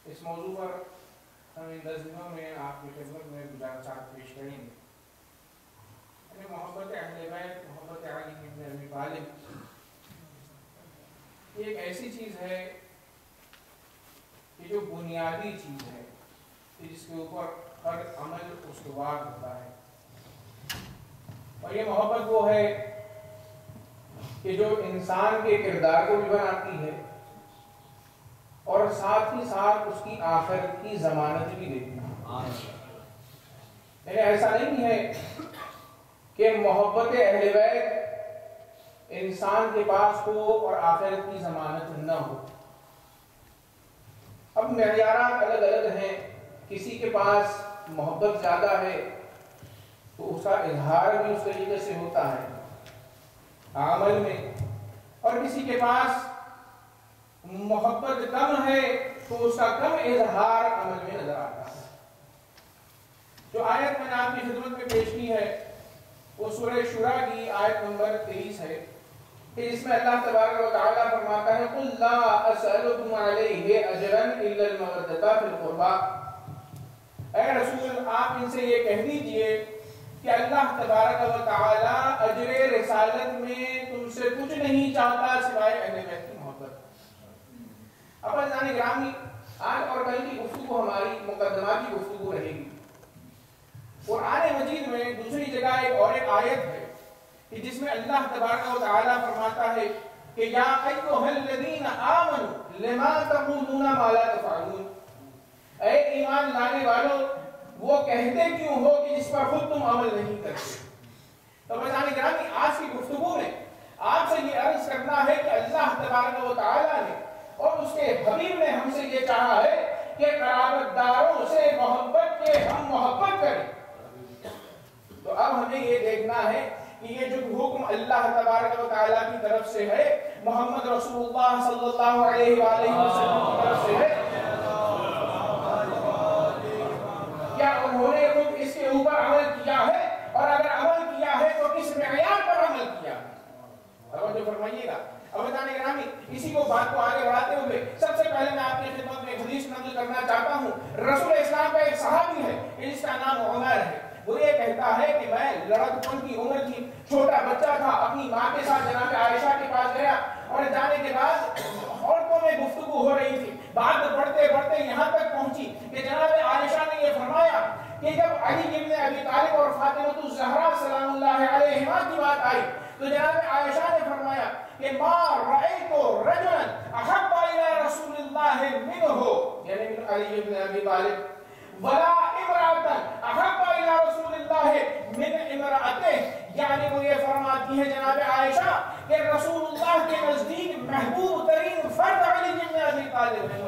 اس موضوع پر ہم ان 10 دنوں میں آپ کی خدمت میں گزارشات پیش کریں گے. محبت اہل بیت، محبت علی بن ابی طالب یہ ایک ایسی چیز ہے کہ جو بنیادی چیز ہے جس کے اوپر ہر عمل استوار ہوتا ہے. اور یہ محبت وہ ہے کہ جو انسان کے کردار کو بھی بناتی ہے اور ساتھ ہی ساتھ اس کی آخرت کی ضمانت بھی دیتی ہے. یعنی ایسا نہیں ہے کہ محبت اہل بیت انسان کے پاس ہو اور آخرت کی ضمانت نہ ہو. اب معیارات الگ الگ ہیں. کسی کے پاس محبت زیادہ ہے تو اس کا اظہار بھی اس طریقے سے ہوتا ہے عمل میں، اور کسی کے پاس محبت کم ہے تو اس کا کم اظہار عمل میں نظر آتا ہے. جو آیت میں نے آپ کی خدمت میں پیش کی ہے وہ سورہ شورا کی آیت نمبر 23 ہے کہ جس میں اللہ تبارک و تعالیٰ فرماتا ہے قُلْ لَا أَسْأَلُكُمْ عَلَيْهِ أَجْرًا إِلَّا الْمَوَدَّةَ فِي الْقُرْبَى. اے رسول آپ ان سے یہ کہہ دیجئے کہ اللہ تبارک و تعالیٰ اجر رسالت میں تم سے کچھ نہیں چاہتا سوائے اہل بیت کی محبت. اب عزیزان گرامی، آج اور کل کی گفتگو ہماری مقدماتی گفتگو رہے گی. قرآن مجید میں دوسری جگہ ایک آیت ہے کہ جس میں اللہ تبارک و تعالیٰ فرماتا ہے کہ یا ایھا الذین آمنوا لما تقولون ما لا تفعلون. اے ایمان لانے والو وہ کہتے کیوں ہو کہ جس پر خود تم عمل نہیں کرتے. تو عزیزان گرامی، آج کی گفتگو میں آپ سے یہ عرض کرنا ہے کہ اللہ تبارک و تعالیٰ نے اور اس کے حبیب نے ہم سے یہ چاہا ہے کہ قرابت داروں سے محبت کے ہم محبت کریں. تو اب ہمیں یہ دیکھنا ہے کہ یہ جو حکم اللہ تبارک و تعالیٰ کی طرف سے ہے، محمد رسول اللہ صلی اللہ علیہ وآلہ وسلم کی طرف سے ہے، کیا انہوں نے خود اس کے اوپر عمل کیا ہے؟ اور اگر عمل کیا ہے تو کس معیار پر عمل کیا ہے؟ توجہ فرمائیے گا. اب بتانے گرامی، اسی کو بات کو آگے بڑھاتے ہوئے سب سے پہلے میں آپ کی خدمت میں حدیث نقل کرنا چاہتا ہوں. رسول اسلام کا ایک صحابی ہے جس کا نام عمر ہے. وہ یہ کہتا ہے کہ میں لڑکپن کی عمر تھی، چھوٹا بچہ تھا، اپنی ماں کے ساتھ جناب عائشہ کے پاس گیا اور جانے کے بعد عورتوں میں گفتگو ہو رہی تھی. بات بڑھتے بڑھتے یہاں تک پہنچی کہ جناب عائشہ نے یہ فرمایا کہ جب علی ابن ابی طالب اور فاطمہ الزہرا سلام اللہ علیہما کی بات آئی تو جناب عائشہ نے فرمایا کہ ما رأیت رجلا احب الی رسول اللہ منہ، یعنی من علی ابن ابی طالب، ولا امرأة احب الی رسول اللہ من امرأته، یعنی وہ یہ فرماتی ہے جناب عائشہ کہ رسول اللہ کے نزدیک محبوب ترین فرد علی ابن ابی طالب ہے،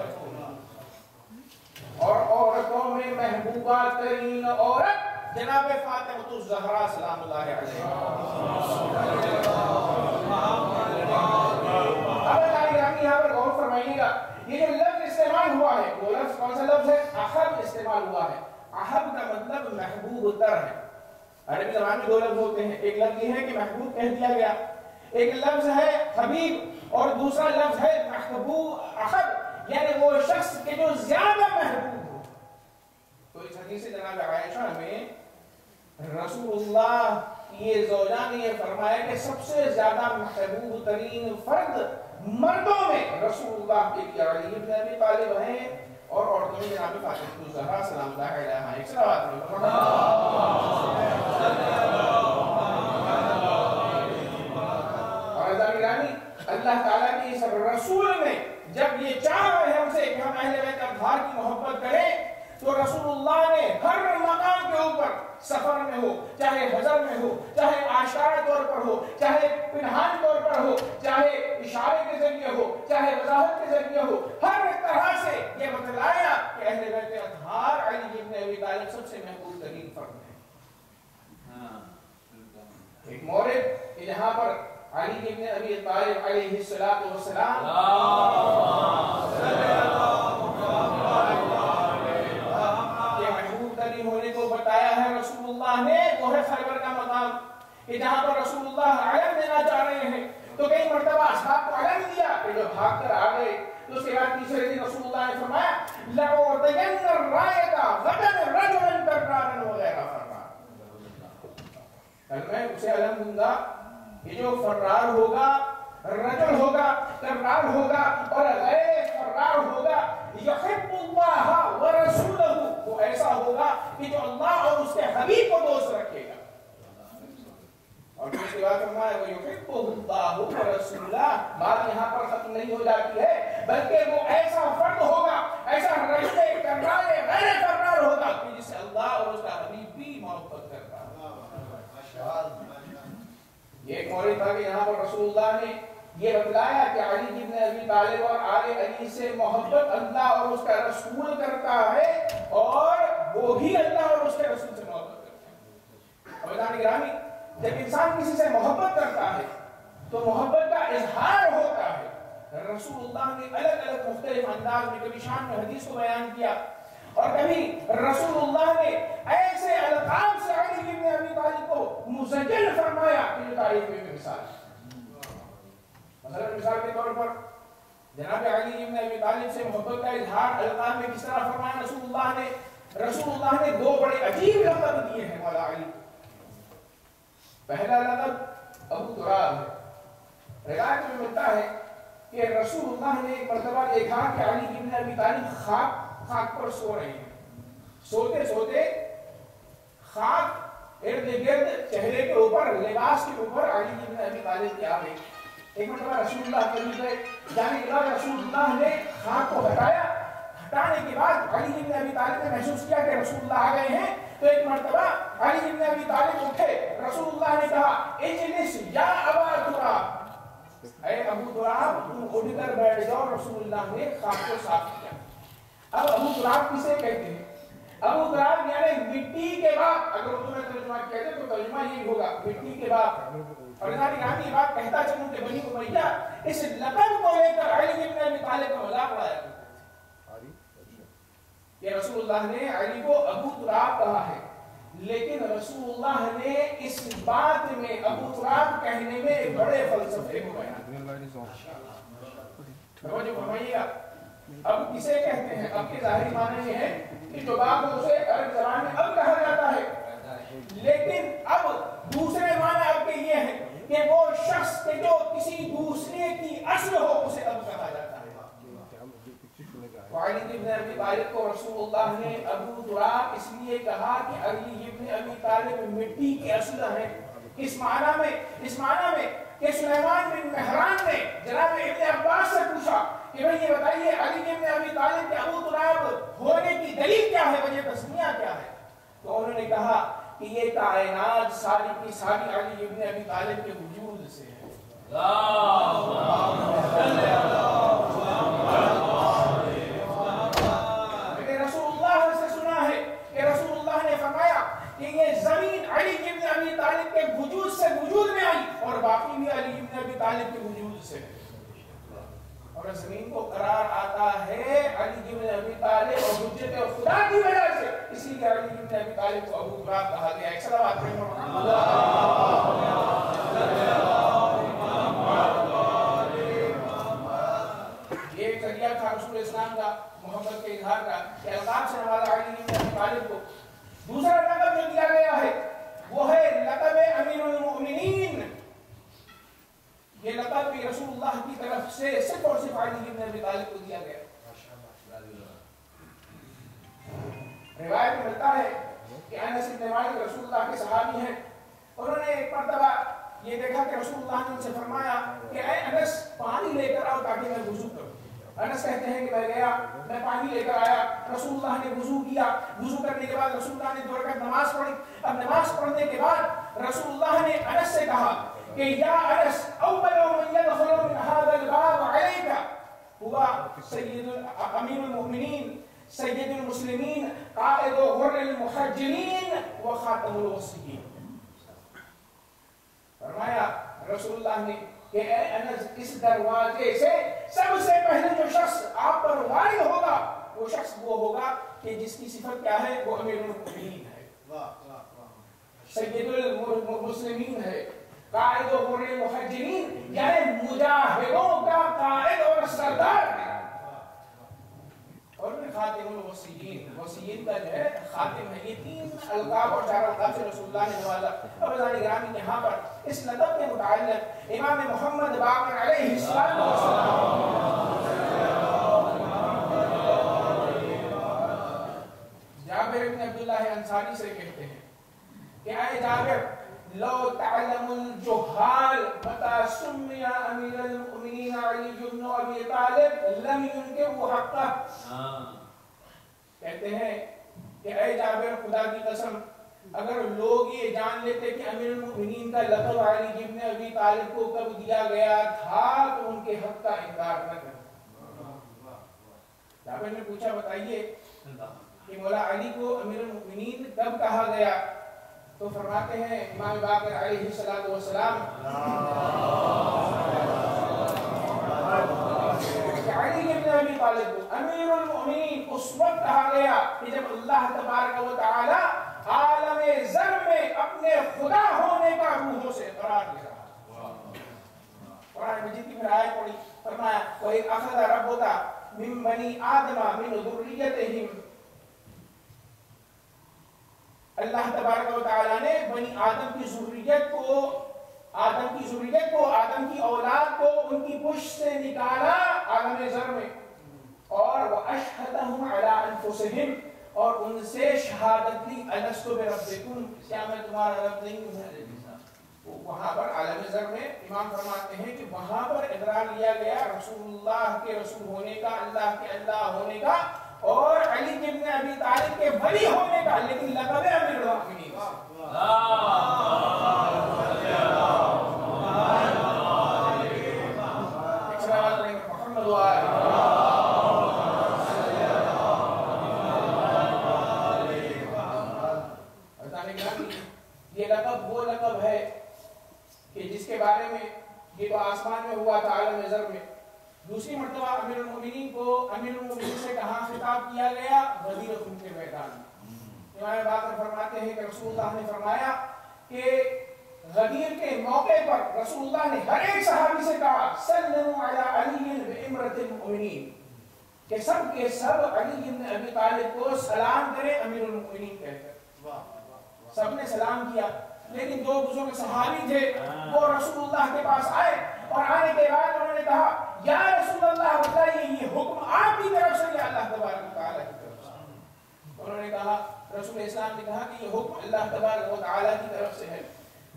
اور عورتوں میں محبوبہ ترین عورت جناب فاطمہ الزہرا سلام اللہ علیہا۔ اب یہاں پر غور فرمائیے گا، یہ جو لفظ استعمال ہوا ہے وہ لفظ کون سا لفظ ہے؟ احب استعمال ہوا ہے۔ احب کا مطلب محبوب تر ہے۔ عربی زبان میں دو لفظ ہوتے ہیں، ایک لفظ یہ ہے کہ محبوب کہہ دیا گیا، ایک لفظ ہے حبیب اور دوسرا لفظ ہے محبوب احب، یعنی وہ شخص کے جو زیادہ محبوب ہو۔ تو اس حدیث جناب عائشہ میں رسول اللہ یہ زوجہ نے یہ فرمایا کہ سب سے زیادہ محبوب ترین فرد مردوں میں رسول اللہ کے لیے علی ابن ابی طالب ہیں، اور عورتوں میں جناب فاطمہ الزہرا سلام اللہ علیہا۔ ایک صلوات اللہ تعالیٰ کے اس رسول نے جب یہ چاہ رہے ہیں ہم سے کہ ہم اہل بیت اطہار کی محبت کریں، تو رسول اللہ نے ہر مقام کے اوپر، سفر میں ہو، چاہے حضر میں ہو، چاہے آشکارا طور پر ہو، چاہے پنہان طور پر ہو، چاہے اشارے کے ذریعے ہو، چاہے وضاحت کے ذریعے ہو، ہر طرح سے یہ بتلایا کہ اہل بیت اطہار علی ابن ابی طالب سب سے محبوب ترین فرد ہیں۔ ایک مورد کہ جہاں پر علی ابن ابی طالب علیہ السلام کے محبوب ترین ہونے کو بتایا ہے رسول اللہ نے، وہ ہے خیبر کا مقام کہ جہاں پر رسول اللہ علم دینا چاہ رہے ہیں، تو کئی مرتبہ اصحاب کو علم دیا کہ جو بھاگ کر آ گئے، تو اس کے بعد تیسرے دن رسول اللہ نے فرمایا لَأُعْطِيَنَّ الرَّائِدَ غَدًا رَجُلًا كَرَّارًا وَغَيْرَ فَرَّارٍ، کل میں اسے علم دوں گا کہ جو فرار ہوگا، رجل ہوگا، کرار ہوگا اور غیر فرار ہوگا، یحب اللہ ورسولہ، وہ ایسا ہوگا کہ جو اللہ اور اس کے حبیب کو دوست رکھے گا۔ اور اس کے بعد فرمایا وہ یحب اللہ ورسولہ، بات یہاں پر ختم نہیں ہو جاتی ہے، بلکہ وہ ایسا فرد ہوگا، ایسا رجل کرار غیر فرار ہوگا کہ جسے اللہ اور اس کا حبیب بھی محبت کرتا ہے۔ یہ ایک مورد تھا کہ یہاں پر رسول اللہ نے یہ بتلایا کہ علی ابن ابی طالب اور آل علی سے محبت اللہ اور اس کا رسول کرتا ہے، اور وہ بھی اللہ اور اس کے رسول سے محبت کرتا ہے۔ عزیزان گرامی، جب انسان کسی سے محبت کرتا ہے تو محبت کا اظہار ہوتا ہے۔ رسول اللہ نے الگ الگ مختلف انداز میں کبھی شان میں حدیث کو بیان کیا، اور کبھی رسول اللہ نے ایسے القاب سے علی ابن ابی طالب کو مزجل فرمایا کہ جو تعریف میں مثال ہے۔ مثال کے طور پر جناب علی ابن ابی طالب سے محبت کا اظہار القاب میں کس طرح فرمایا رسول اللہ نے دو بڑے عجیب لقب دیے ہیں مولا علی۔ پہلا لقب ابو تراب ہے۔ روایت میں ملتا ہے کہ رسول اللہ نے ایک مرتبہ دیکھا کہ علی ابن ابی طالب خاک پر سو رہے ہیں، سوتے سوتے خاک ارد گرد چہرے کے اوپر، لباس کے اوپر علی ابن ابی طالب کے آ گئی۔ ایک مرتبہ رسول اللہ قریب گئے، جانے کے بعد رسول اللہ نے خاک کو ہٹایا، ہٹانے کے بعد علی ابن ابی طالب نے محسوس کیا کہ رسول اللہ آ گئے ہیں، تو ایک مرتبہ علی ابن ابی طالب اٹھے، رسول اللہ نے کہا اجلس یا ابا تراب، اے ابو تراب تم اٹھ کر بیٹھ جاؤ۔ رسول اللہ نے خاک کو صاف کیا۔ اب ابو تراب کسے کہتے ہیں؟ ابو تراب یعنی مٹی کے باپ، اگر اردو میں ترجمہ کہتے تو ترجمہ یہی ہوگا، مٹی کے باپ۔ اور یہ بات کہتا چلوں کہ بنی امیہ اس لقب کو لے کر علی ابن ابی طالب کا مذاق اڑایا کرتے تھے کہ رسول اللہ نے علی کو ابو تراب کہا ہے، لیکن رسول اللہ نے اس بات میں ابو تراب کہنے میں ایک بڑے فلسفے کو بیان کیا۔ اب کسے کہتے ہیں؟ اب کے ظاہری معنی یہ ہے کہ جو بات اسے عرب زبان میں اب کہا جاتا ہے، لیکن اب دوسرے معنی اب کے یہ ہے کہ وہ شخص کے جو کسی دوسرے کی اصل ہو اسے اب کہا جاتا ہے۔ تو علی ابن ابی طالب کو رسول اللہ نے ابو تراب اس لیے کہا کہ علی ابن ابی طالب مٹی کے اصل ہیں. اس معنی میں کہ سلیمان بن مہران نے جناب ابن عباس سے پوچھا کہ بھئی یہ بتائیے علی ابن ابی طالب کے ابو تراب ہونے کی دلیل کیا ہے, وجہ تسمیہ کیا ہے؟ تو انہوں نے کہا کہ یہ کائنات ساری کی ساری علی ابن ابی طالب کے وجود سے ہے. رسول اللہ سے سنا ہے کہ رسول اللہ نے فرمایا کہ یہ زمین علی ابن ابی طالب کے وجود سے وجود میں آئی اور باقی بھی علی ابن ابی طالب کے وجود سے. اور زمین کو قرار آتا ہے علی ابن ابی طالب اور حجت خدا کی وجہ سے, اسی لیے علی ابن ابی طالب کو ابو تراب کہا گیا. ایک صلوات پڑھیں یہ ایک ذریعہ تھا رسول اسلام کا محبت کے اظہار کا کہ القاب سے نوازا علی ابن ابی طالب کو. دوسرا لقب جو دیا گیا ہے وہ ہے لقب امیر المؤمنین. یہ لقب بھی رسول اللہ کی طرف سے صرف اور صرف علی ابن ابی طالب کو دیا گیا. روایت میں ملتا ہے کہ انس بن مالک رسول اللہ کے صحابی ہیں. انہوں نے ایک مرتبہ یہ دیکھا کہ رسول اللہ نے ان سے فرمایا کہ اے انس پانی لے کر آؤ تاکہ میں وضو کروں. انس کہتے ہیں کہ میں گیا, میں پانی لے کر آیا, رسول اللہ نے وضو کیا. وضو کرنے کے بعد رسول اللہ نے 2 رکعت نماز پڑھی. اب نماز پڑھنے کے بعد رسول اللہ نے انس سے کہا کہ یا انس اول من يدخل من هذا الباب عليك هو سید امیر المؤمنین سید المسلمین قائد غر المحجلین وخاتم الوصیین. فرمایا رسول اللہ نے کہ اے انس اس دروازے سے سب سے پہلے جو شخص آپ پر وارد ہوگا وہ شخص وہ ہوگا کہ جس کی صفت کیا ہے, وہ امیر المؤمنین ہے, سید المسلمین ہے, قائد غر المحجلین یعنی مجاہدوں کا قائد اور سردار ہے. اور پھر خاتم الوصیین, وصیین کا جو ہے خاتم ہے. یہ 3 القاب اور 4 القاب سے رسول اللہ نے نوازا. اب عزیزان گرامی یہاں پر اس لقب کے متعلق امام محمد باقر علیہ السلام جابر بن عبداللہ انصاری سے کہتے ہیں کہ اے جابر لو تعلم الجہال متى سمي امیر المؤمنین علی بن ابی طالب لم ينکروا حقہ. کہتے ہیں کہ اے جابر خدا کی قسم اگر لوگ یہ جان لیتے کہ امیر المؤمنین کا لقب علی بن ابی طالب کو کب دیا گیا تھا تو ان کے حق کا انکار نہ کرتے. جابر نے پوچھا بتائیے کہ مولا علی کو امیر المؤمنین کب کہا گیا؟ تو فرماتے ہیں امام باقر علیہ السلام علی ابن ابی طالب کو امیر المؤمنین اس وقت کہا گیا کہ جب اللہ تبارک و تعالی عالم ذر میں اپنے خدا ہونے کا روحوں سے قرار دے رہا. قرآن مجید کی پھر آیت پڑھی, فرمایا وَإِذْ أَخَذَ رَبُّكَ مِن بَنِي آدَمَ مِنْ ذُرِّيَّتِهِمْ. اللہ تبارک و تعالیٰ نے بنی آدم کی ذریت کو آدم کی اولاد کو ان کی پشت سے نکالا عالم ذر میں, اور وَأَشْهَدَهُمْ عَلَىٰ أَنفُسِهِمْ, اور ان سے شہادت لی أَلَسْتُ بِرَبِّكُمْ, کیا میں تمہارا رب نہیں ہوں. وہاں پر عالم ذر میں امام فرماتے ہیں کہ وہاں پر اقرار لیا گیا رسول اللہ کے رسول ہونے کا, اللہ کے اللہ ہونے کا, اور علی ابن ابی طالب کے ولی ہونے کا, لیکن لقب امیر المؤمنین. یہ لقب وہ لقب ہے کہ جس کے بارے میں یہ تو آسمان میں ہوا تھا عالم ذر میں. دوسری مرتبہ امیر المؤمنین کو امیر المؤمنین سے کہاں خطاب کیا گیا؟ غدیر خون کے میدان میں. امام باقر فرماتے ہیں کہ رسول اللہ نے فرمایا کہ غدیر کے موقع پر رسول اللہ نے ہر ایک صحابی سے کہا سلموا علی علی بامرۃ المؤمنین, کہ سب کے سب علی بن ابی طالب کو سلام کرے امیر المؤمنین کہہ کر. سب نے سلام کیا, لیکن 2 بزرگ صحابی تھے وہ رسول اللہ کے پاس آئے اور آنے کے بعد انہوں نے کہا یا رسول اللہ بتائیے یہ حکم آپ کی طرف سے یا اللہ تبارک و تعالیٰ کی طرف سے؟ انہوں نے کہا، رسول اسلام نے کہا کہ یہ حکم اللہ تبارک و تعالیٰ کی طرف سے ہے۔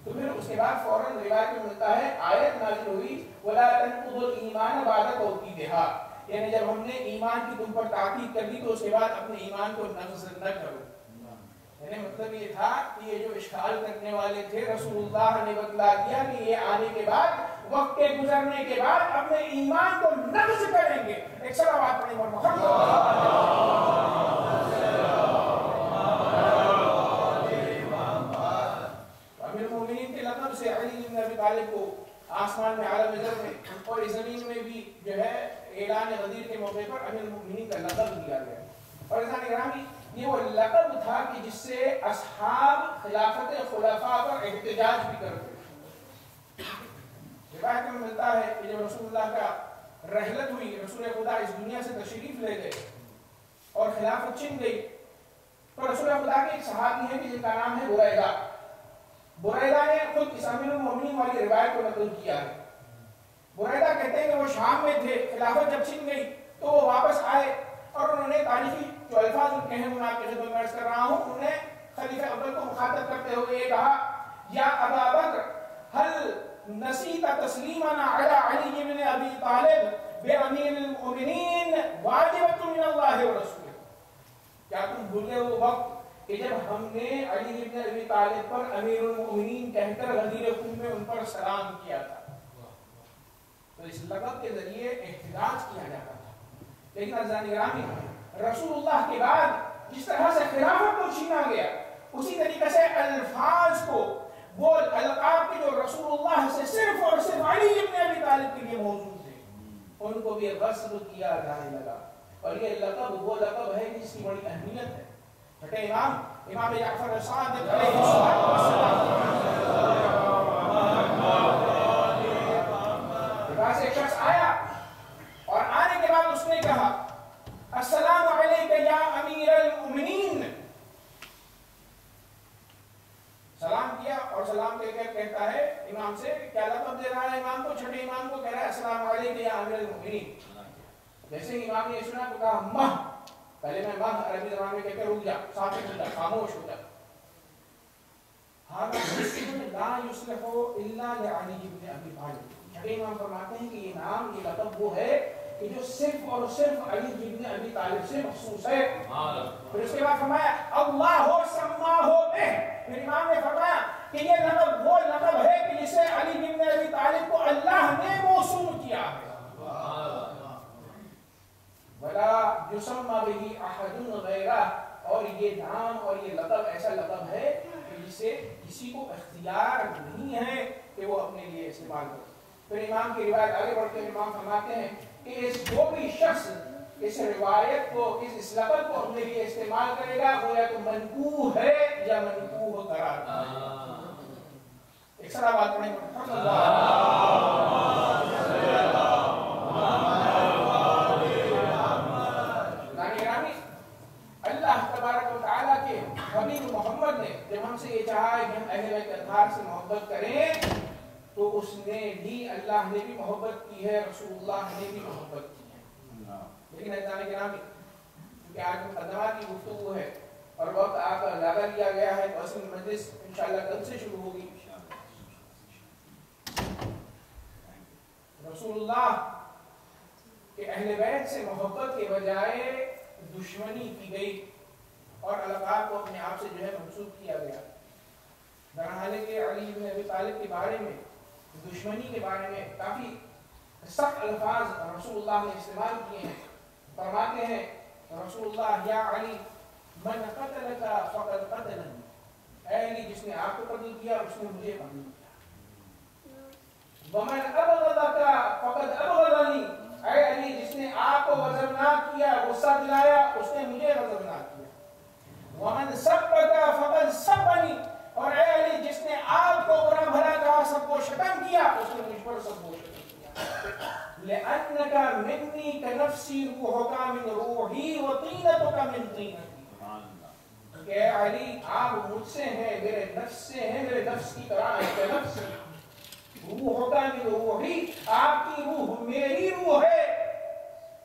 تو پھر اس کے بعد فوراً روایت میں ملتا ہے آیت نازل ہوئی وَلَا تَنْقُضُوا الْإِيمَانَ بَعْدَ تَوْكِيدِهَا، یعنی جب ہم نے ایمان کی تم پر تاکید کر دی تو اس کے بعد اپنے ایمان کو نقض نہ کرو۔ یعنی مطلب یہ تھا کہ یہ جو اشکال کرنے والے تھے رسول اللہ نے بتلا دیا کہ یہ آنے کے بعد، وقت کے گزرنے کے بعد اپنے ایمان کو نقض کریں گے۔ ایک صلوات پڑھیں محمد امیر المومنین کے لقب سے علی بن ابی طالب کو آسمان میں عالم ذر میں اور اس زمین میں بھی جو ہے اعلان غدیر کے موقع پر امیر المومنین کا لقب دیا گیا۔ اور عزیزان گرامی یہ وہ لقب تھا کہ جس سے اصحاب خلافت خلفاء پر احتجاج بھی کرتے تھے۔ روایت میں ملتا ہے کہ جب رسول اللہ کا رحلت ہوئی، رسول خدا اس دنیا سے تشریف لے گئے اور خلافت چھن گئی، تو رسول خدا کے ایک صحابی ہیں جن کا نام ہے بریدہ۔ بریدہ نے خود اس امیر المومنین والی روایت کو نقل کیا ہے۔ بریدہ کہتے ہیں کہ وہ شام میں تھے، خلافت جب چھن گئی تو وہ واپس آئے اور انہوں نے تاریخی جو الفاظ ان ہیں میں آپ کے خدمت میں عرض کر رہا ہوں، انہوں نے خلیفہ اول کو مخاطب کرتے ہوئے یہ کہا یا ابا بکر هل نسیت تسلیمنا علی علی بن ابی طالب بامیر المؤمنین واجبۃ من اللہ ورسولہ، کیا تم بھول گئے وہ وقت کہ جب ہم نے علی بن ابی طالب پر امیر المؤمنین کہہ کر غدیر خون میں ان پر سلام کیا تھا؟ تو اس لقب کے ذریعے احتجاج کیا جاتا تھا۔ لیکن عزیزان گرامی رسول اللہ کے بعد جس طرح سے خلافت کو چھینا گیا، اسی طریقے سے الفاظ کو، وہ القاب کے جو رسول اللہ سے صرف اور صرف علی بن ابی طالب کے لیے موجود تھے، ان کو بھی غصب کیا جانے لگا۔ اور یہ لقب وہ لقب ہے جس کی بڑی اہمیت ہے۔ چھٹے امام جعفر صادق علیہ السلام کے پاس ایک شخص آیا اور آنے کے بعد اس نے کہا السلام علیکہ یا امیر المؤمنین، سلام کیا اور سلام دے کر کہتا ہے امام سے، کیا لقب دے رہا ہے امام کو؟ چھٹے امام کو کہہ رہا ہے السلام علیکہ یا امیر المؤمنین۔ جیسے ہی امام نے سنا تو کہا مہ، پہلے میں مہ عربی زبان میں کہہ کر رک جا، ساکت ہو جا، خاموش ہو جا۔ ہذا اسم لا یصلح الا لعلی بن ابی طالب۔ چھٹے امام فرماتے ہیں کہ یہ نام، یہ لقب وہ ہے کہ جو صرف اور صرف علی بن ابی طالب سے مخصوص ہے۔ پھر اس کے بعد فرمایا اللہ سماہ بہ، پھر امام نے فرمایا کہ یہ لقب وہ لقب ہے کہ جسے علی بن ابی طالب کو اللہ نے موسوم کیا ہے۔ ولا یسمى به احد غیرہ، اور یہ نام اور یہ لقب ایسا لقب ہے کہ جسے کسی کو اختیار نہیں ہے کہ وہ اپنے لیے استعمال کرے۔ پھر امام کی روایت آگے بڑھتے ہیں، امام فرماتے ہیں کہ اس جو بھی شخص اس روایت کو، اس لقب کو اپنے لیے استعمال کرے گا وہ یا تو منکوہ ہے یا منکوہ قرار ہے۔ ایک سارا بات پڑھیں حبیب محمد نے جب ہم سے یہ چاہا کہ ہم اہل بیت اطہار سے محبت کریں تو اس نے بھی، اللہ نے بھی محبت کی ہے، رسول اللہ نے بھی محبت کی ہے۔ لیکن عزیزان گرامی کیونکہ آج مقدمات کی گفتگو ہے اور وقت آپ کا زیادہ لیا گیا ہے، تو اصل مجلس انشاءاللہ کل سے شروع ہوگی۔ رسول اللہ کہ اہل بیت سے محبت کے بجائے دشمنی کی گئی اور القاب کو اپنے آپ سے جو ہے منسوخ کیا گیا۔ درحال کہ علی بن ابی طالب کے بارے میں، دشمنی کے بارے میں کافی سخت الفاظ رسول اللہ نے استعمال کیے ہیں۔ فرماتے ہیں رسول اللہ یا علی من قتلک فقد قتلنی، اے علی جس نے آپ کو قتل کیا اس نے مجھے قتل کیا۔ ومن ابغضک فقد ابغضنی، اے علی جس نے آپ کو غضبناک کیا، غصہ دلایا، اس نے مجھے غضبناک کیا۔ ومن سبک فقد سبنی، اور اے علی جس نے آپ کو برا بھلا کہا، سب کو شتم کیا، اس نے مجھ پر سب کو شتم کیا۔ لأنک منی کنفسی روحک من روحی وطینتک من طینتی، کہ اے علی آپ مجھ سے ہیں، میرے نفس سے ہیں، میرے نفس کی طرح ہے، کہ نفس روح کا من روحی، آپ کی روح میری روح ہے،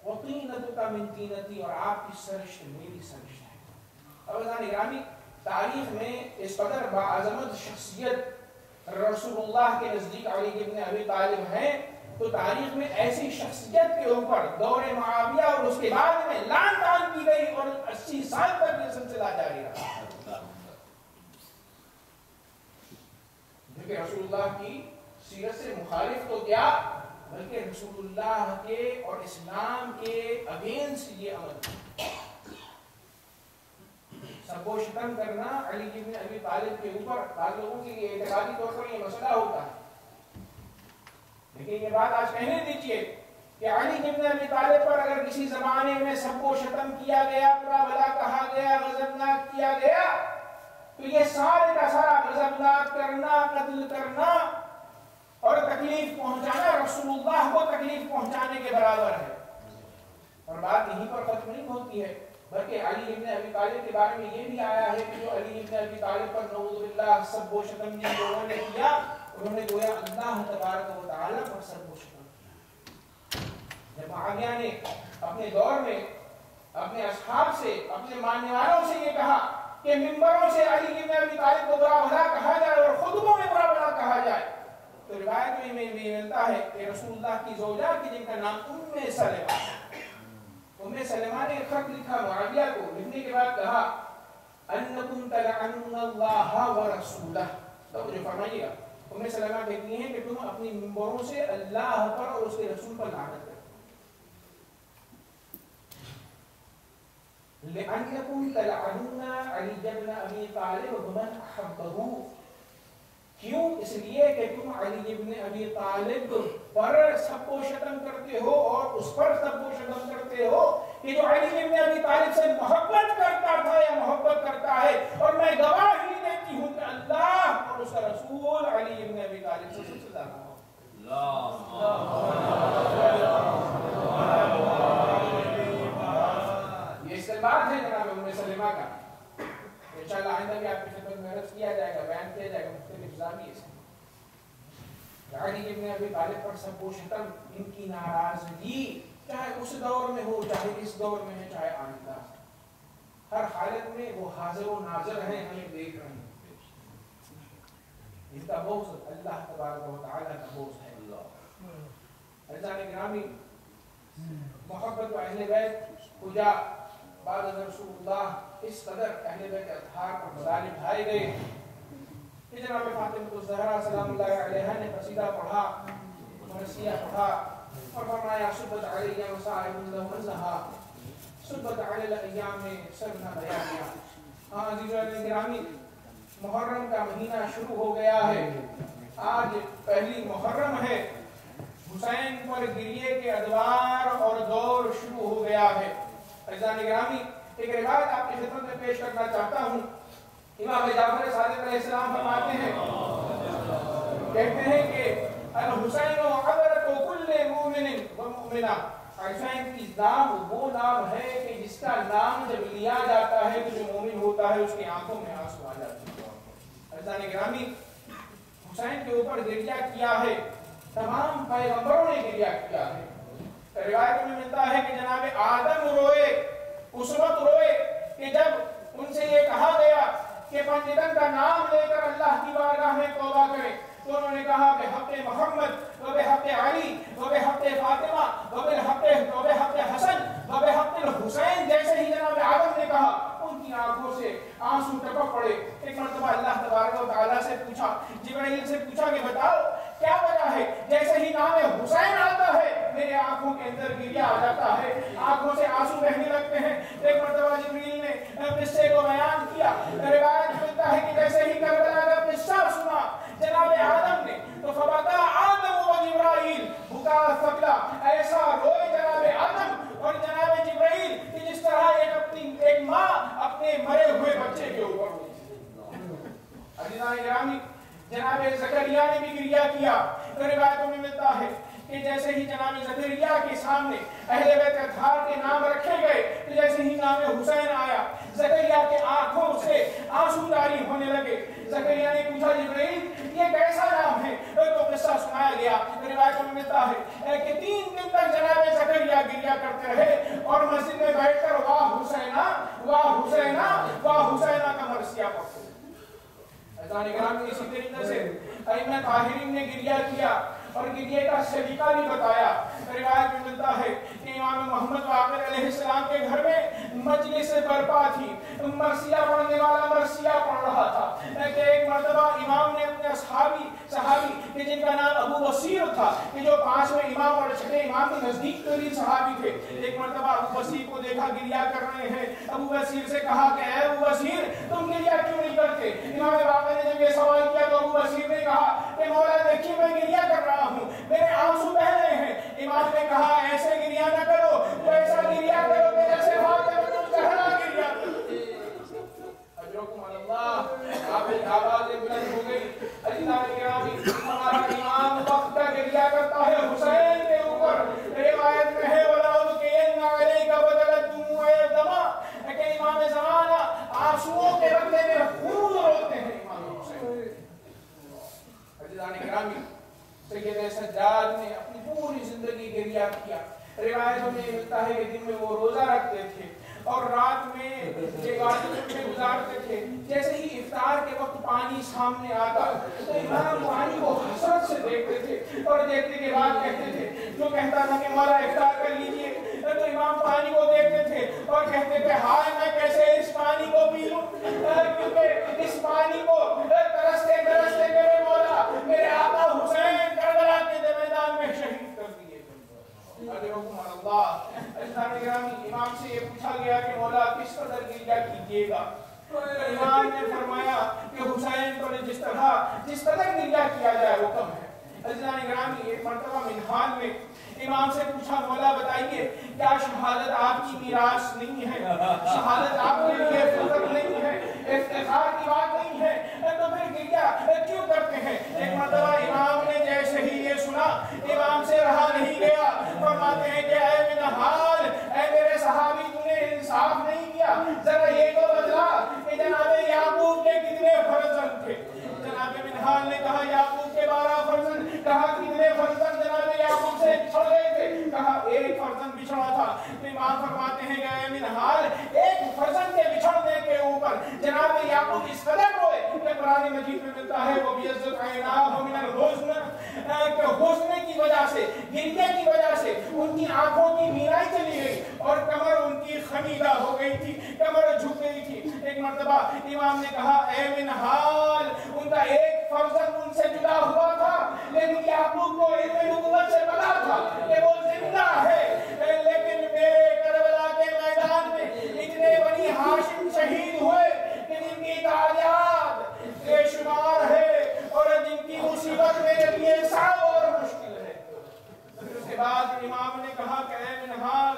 وطینتک من طینتی، اور آپ کی سرشت میری سرشت ہے۔ عزیزان گرامی، تاریخ میں اس قدر باعظمت شخصیت رسول اللہ کے نزدیک علی ابن ابی طالب ہیں، تو تاریخ میں ایسی شخصیت کے اوپر دور معاویہ اور اس کے بعد میں لعن طعن کی گئی اور 80 سال تک یہ سلسلہ جاری رہا، کیونکہ رسول اللہ کی سیرت سے مخالف تو کیا بلکہ رسول اللہ کے اور اسلام کے اگینسٹ یہ عمل، سب و شتم کرنا علی ابن ابی طالب کے اوپر بعض لوگوں کے لیے اعتقادی طور پر یہ مسئلہ ہوتا ہے، لیکن یہ بات آج کہنے دیجئے کہ علی ابن ابی طالب پر اگر کسی زمانے میں سب و شتم کیا گیا، برا بھلا کہا گیا، غضبناک کیا گیا، تو یہ سارے کا سارا غضبناک کرنا، قتل کرنا اور تکلیف پہنچانا رسول اللہ کو تکلیف پہنچانے کے برابر ہے۔ اور بات یہیں پر ختم نہیں ہوتی ہے، بلکہ علی ابن ابی طالب کے بارے میں یہ بھی آیا ہے کہ جو علی ابن ابی طالب پر نعوذ باللہ سب و شتم جن لوگوں نے کیا، انہوں نے گویا اللہ تبارک و تعالیٰ پر سب و شتم کیا۔ جب معاویہ نے اپنے دور میں اپنے اصحاب سے، اپنے ماننے والوں سے یہ کہا کہ ممبروں سے علی ابن ابی طالب کو برا بھلا کہا جائے اور خطبوں میں برا بھلا کہا جائے، تو روایت میں ملتا ہے کہ رسول اللہ کی زوجہ کی جن کا نام ام سلمہ نے خط لکھا معاویہ کو، لکھنے کے بعد کہا انکم تلعنون اللہ ورسولہ، توجہ فرمائیے گا، ام سلمہ کہتی ہیں کہ تم اپنی ممبروں سے اللہ پر اور اس کے رسول پر لعنت کرتے، لأنکم تلعنون علی بن ابی طالب ومن احبہ، کیوں؟ اس لیے کہ تم علی ابن ابی طالب پر سب و شتم کرتے ہو اور اس پر سب و شتم کرتے ہو کہ جو علی ابن ابی طالب سے محبت کرتا تھا یا محبت کرتا ہے، اور میں گواہی دیتی ہوں کہ اللہ اور اس کا رسول علی ابن ابی طالب سے سب سے زیادہ ہو۔ یہ استعمال ہے جناب ام سلمہ کا، انشاءاللہ آئندہ بھی آپ کی خدمت میں عرض کیا جائے گا، بیان کیا جائے گا مختلف زاویے سے۔ علی ابن ابی طالب پر سب و شتم، ان کی ناراضگی چاہے اس دور میں ہو، چاہے اس دور میں ہے، چاہے آئندہ، ہر حالت میں وہ حاضر و ناظر ہیں، ہمیں دیکھ رہے ہیں۔ ان کا بغض اللہ تبارک و تعالیٰ کا بغض ہے۔ عزیزان گرامی، محبت و اہل بیت خدا بعد از رسول اللہ اس قدر اہل بیت اطہار پر مظالم ڈھائے گئے کہ جناب فاطمہ الزہرا سلام اللہ علیہا نے قصیدہ پڑھا، مرثیہ پڑھا اور فرمایا صبت علی مصائب لو انزہا، صبت علی الایام سرنا بیانیا۔ عزیزان گرامی، محرم کا مہینہ شروع ہو گیا ہے، آج پہلی محرم ہے، حسین پر گریے کے ادوار اور دور شروع ہو گیا ہے۔ عزیزان گرامی، ایک روایت آپ کی خدمت میں پیش کرنا چاہتا ہوں۔ امام جعفر صادق علیہ السلام فرماتے ہیں، کہتے ہیں کہ الحسین عبرت کل مومن و مؤمنہ، حسین کی نام وہ نام ہے کہ جس کا نام جب لیا جاتا ہے تو جو مومن ہوتا ہے اس کی آنکھوں میں آنسو آ جاتے ہیں۔ عزیزان گرامی، حسین کے اوپر گریہ کیا ہے، تمام پیغمبروں نے گریہ کیا ہے۔ روایت میں ملتا ہے کہ جناب آدم روئے، اس وقت روئے کہ جب ان سے یہ کہا گیا کہ پنجتن کا نام لے کر اللہ کی بارگاہ میں توبہ کریں، تو انہوں نے کہا بحق محمد و بحق علی و بحق فاطمہ و بحق حسن و بحق الحسین، جیسے ہی جناب آدم نے کہا ان کی آنکھوں سے آنسو ٹپک پڑے۔ ایک مرتبہ اللہ تبارک و تعالیٰ سے پوچھا، جبرائیل سے پوچھا کہ بتاؤ کیا وجہ ہے، جیسے ہی نام حسین آتا ہے میرے آنکھوں کے اندر گریہ آ جاتا ہے، آنکھوں سے آنسو بہنے لگتے ہیں۔ ایک مرتبہ جبرائیل نے قصے کو بیان کیا، روایت ملتا ہے کہ جیسے ہی کربلا کا قصہ سنا جناب آدم نے تو فبکا آدم و جبرائیل بکا ثقلا، ایسا روئے جناب آدم اور جناب جبرائیل کہ جس طرح ایک ماں اپنے مرے ہوئے بچے کے اوپر ہوئی۔ عزیزان گرامی، جناب زکریا نے بھی گریہ کیا، تو روایتوں میں ملتا ہے کہ جیسے ہی جناب زکریا کے سامنے اہل بیت اطہار کے نام رکھے گئے تو جیسے ہی نام حسین آیا زکریا کے آنکھوں سے آنسو جاری ہونے لگے۔ زکریا نے پوچھا جبرائیل یہ کیسا نام ہے؟ تو قصہ سنایا گیا، روایت میں ملتا ہے کہ 3 دن تک جناب زکریا گریا کرتے رہے اور مسجد میں بیٹھ کر واہ حسینہ واہ حسینہ واہ حسینہ کا مرثیہ پڑھتے. اذان کرام اسی طریقے سے ائمہ طاہرین نے گریا کیا اور گریے کا سلیقہ بھی بتایا. روایت میں ملتا ہے کہ امام محمد باقر علیہ السلام کے گھر میں مجلس برپا تھی، مرثیہ پڑھنے والا مرثیہ پڑھ رہا تھا کہ ایک مرتبہ امام نے اپنے صحابی کہ جن کا نام ابو بصیر تھا، کہ جو 5ویں امام اور 6ویں امام کے نزدیک ترین صحابی تھے، ایک مرتبہ ابو بصیر کو دیکھا گریا کر رہے ہیں. ابو بصیر سے کہا کہ اے ابو بصیر تم گریا کیوں نہیں کرتے؟ امام باقر نے جب یہ سوال کیا تو ابو بصیر نے کہا کہ مولا دیکھیے میں گریا کر رہا ہوں، میرے آنسو بہ رہے ہیں. امام نے کہا ایسے گریا نہ کرو، تو ایسا گریا کرو کہ جیسے فاطمہ الزہرا گریا کرتی. اجرکم اللہ، آپ کی آواز بلند ہو گئی. عزیزان گرامی، ہمارا امام وقت کا گریا کرتا ہے حسین کے اوپر. روایت میں ہے وَلَأُبْقِيَنَّ عَلَيْكَ بَدَلَ الدُّمُوعِ وَالدَّمَا، کہ امام زمانہ آنسوؤں کے بدلے میں خون روتے ہیں امام حسین. عزیزان گرامی، سید سجاد نے اپنی پوری زندگی گریا کیا. روایتوں میں ملتا ہے کہ دن میں وہ روزہ رکھتے تھے اور رات میں عبادت میں گزارتے تھے. جیسے ہی افطار کے وقت پانی سامنے آتا تو امام پانی کو حسرت سے دیکھتے تھے اور دیکھنے کے بعد کہتے تھے، جو کہتا تھا کہ مولا افطار کر لیجئے تو امام پانی کو دیکھتے تھے اور کہتے تھے ہائے میں کیسے اس پانی کو پی لوں، کیونکہ اس پانی کو ترستے ترستے میرے مولا میرے آقا حسین کربلا کے میدان میں شہید کر دیے. اجرکم اللہ. عزیزان گرامی، امام سے یہ پوچھا گیا کہ مولا کس قدر گریا کیجیے گا؟ تو امام نے فرمایا کہ حسین پر جس قدر گریا کیا جائے وہ کم ہے. عزیزان گرامی، ایک مرتبہ منہال میں امام سے پوچھا مولا بتائیے کیا شہادت آپ کی میراث نہیں ہے؟ شہادت آپ کے لیے فخر نہیں ہے، افتخار کی بات نہیں ہے، تو پھر گریا کیوں کرتے ہیں؟ ایک مرتبہ امام نے جیسے ہی یہ سنا امام سے رہا نہیں گیا. فرماتے ہیں کہ اے منہال، اے میرے صحابی تو نے انصاف نہیں کیا، ذرا یہ تو بتلا کہ جناب یعقوب کے کتنے فرزند تھے؟ جناب منہال نے کہا یعقوب کے 12 فرزند. کہا کتنے فرزند جناب یعقوب سے بچھڑ گئے تھے؟ کہا ایک فرزند بچھڑا تھا. تو امام فرماتے ہیں کہ اے منہال، ایک فرزند کے بچھڑنے کے اوپر جناب یعقوب اس قدر روئے کہ قرآن مجید میں ملتا ہے وہ بیزت عیناہ من الحزن، کہ حزن کی وجہ سے، گریے کی وجہ سے ان کی آنکھوں کی بینائی چلی گئی اور کمر ان کی خمیدہ ہو گئی تھی، کمر جھک گئی تھی. ایک مرتبہ امام نے کہا اے منہال، ان کا ایک فرزند ان سے جدا ہوا تھا لیکن یعقوب کو علم نبوت سے پتا تھا کہ وہ زندہ ہے، لیکن میرے کربلا کے میدان میں اتنے بنی ہاشم شہید ہوئے کہ جن کی تعداد بے شمار ہے اور جن کی مصیبت میرے لیے صعب اور مشکل ہے. پھر اس کے بعد امام نے کہا کہ اے منہال،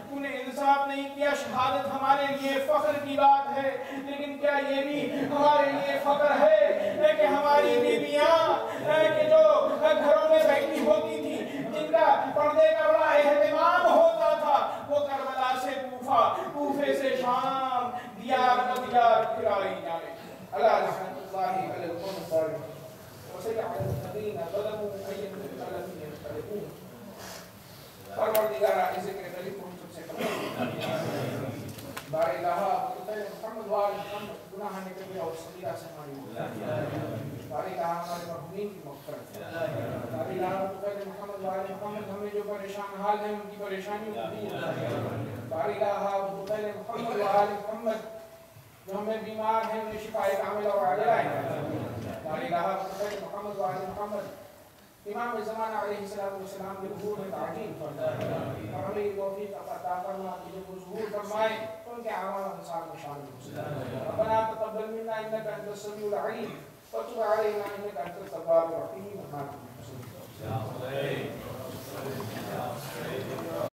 تو نے انصاف نہیں کیا. شہادت ہمارے لیے فخر کی بات ہے، لیکن کیا یہ بھی ہمارے لیے فخر ہے کہ ہماری بیویاں کہ جو گھروں میں بیٹھی ہوتی تھی، جن کا پردے کا بڑا اہتمام ہوتا تھا، وہ کربلا سے کوفہ، کوفے سے شام، دیار بدیار پھرائی جانے. اللہ رحمت اللہ علی القوم الظالمین وسيجعل الذين ظلموا أي منقلب ينقلبون. پروردگار ذکر کلی کو تم سے قبول بار الہ محمد وآل محمد گناہ نے کبیرہ اور صغیرہ سے ہماری بار الہ ہمارے مرحومین کی مغفرت. بار الہ محمد وآل محمد ہمیں جو پریشان حال ہیں ان کی پریشانیوں کو دور. بار الہ محمد وآل محمد جو ہمیں بیمار ہیں انہیں شفاء کاملہ اور عاجلہ ہے. بار الہ محمد وآل محمد امام زمانہ علیہ السلام کے ظہور میں تعجیل فرمائے اور ہمیں یہ توفیق عطا فرما کہ جب وہ ظہور فرمائے تو ان کے اعمال انصار میں شامل ہو. ربنا تقبل منا انك انت السميع العليم وتب علينا انك انت التواب الرحيم.